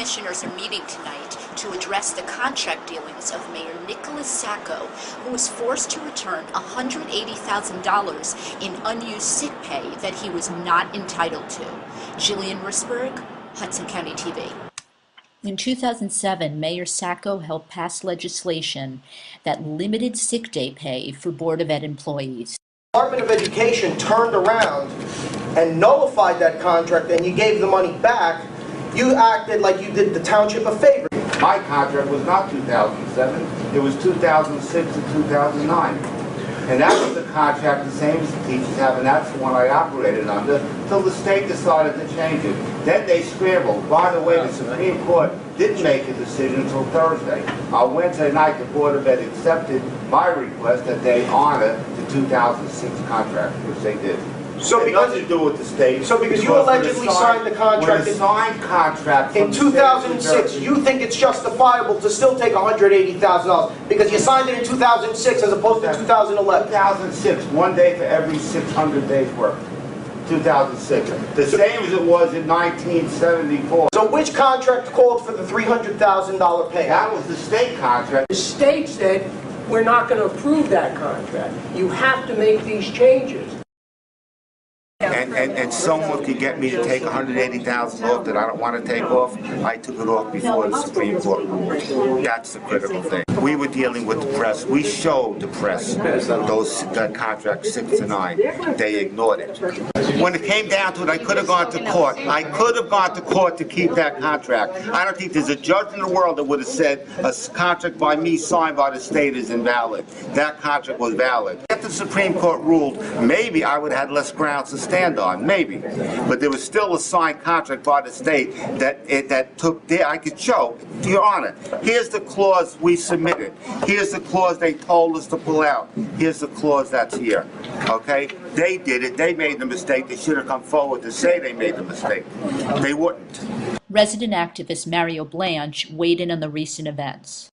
commissioners are meeting tonight to address the contract dealings of Mayor Nicholas Sacco, who was forced to return $180,000 in unused sick pay that he was not entitled to. Jillian Risberg, Hudson County TV. In 2007, Mayor Sacco helped pass legislation that limited sick day pay for Board of Ed employees. The Department of Education turned around and nullified that contract, and you gave the money back. You acted like you did the township a favor. My contract was not 2007, it was 2006 to 2009. And that was the contract the same as the teachers have, and that's the one I operated under, until the state decided to change it. Then they scrambled. By the way, the Supreme Court didn't make a decision until Thursday. On Wednesday night, the Board of Ed accepted my request that they honor the 2006 contract, which they did. So it had nothing to do with the state. So because you allegedly signed the contract in 2006, you think it's justifiable to still take $180,000 because you signed it in 2006 as opposed to 2011? 2006, 1 day for every 600 days work. 2006, the same as it was in 1974. So which contract called for the $300,000 pay? That was the state contract. The state said, we're not going to approve that contract. You have to make these changes. And someone could get me to take $180,000 off that I don't want to take off. I took it off before the Supreme Court ruled. That's the critical thing. We were dealing with the press. We showed the press those contracts 6 to 9. They ignored it. When it came down to it, I could have gone to court. I could have gone to court to keep that contract. I don't think there's a judge in the world that would have said a contract by me signed by the state is invalid. That contract was valid. If the Supreme Court ruled, maybe I would have had less grounds to stand on, maybe. But there was still a signed contract by the state that I could show, to Your Honor, here's the clause we submitted. Here's the clause they told us to pull out. Here's the clause that's here. Okay? They did it. They made the mistake. They should have come forward to say they made the mistake. They wouldn't. Resident activist Mario Blanch weighed in on the recent events.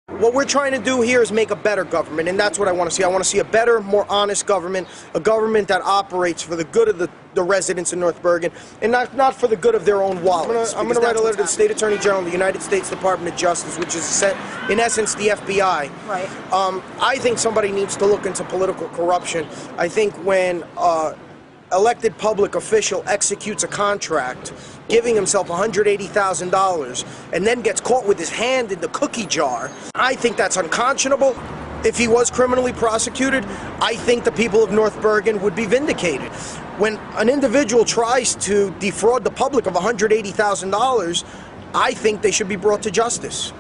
What we're trying to do here is make a better government, and that's what I want to see. I want to see a better, more honest government, a government that operates for the good of the residents in North Bergen, and not for the good of their own wallets. I'm going to write a letter to the State Attorney General of the United States Department of Justice, which is, in essence, the FBI. Right. I think somebody needs to look into political corruption. I think when elected public official executes a contract giving himself $180,000 and then gets caught with his hand in the cookie jar, I think that's unconscionable. If he was criminally prosecuted, I think the people of North Bergen would be vindicated. When an individual tries to defraud the public of $180,000, I think they should be brought to justice.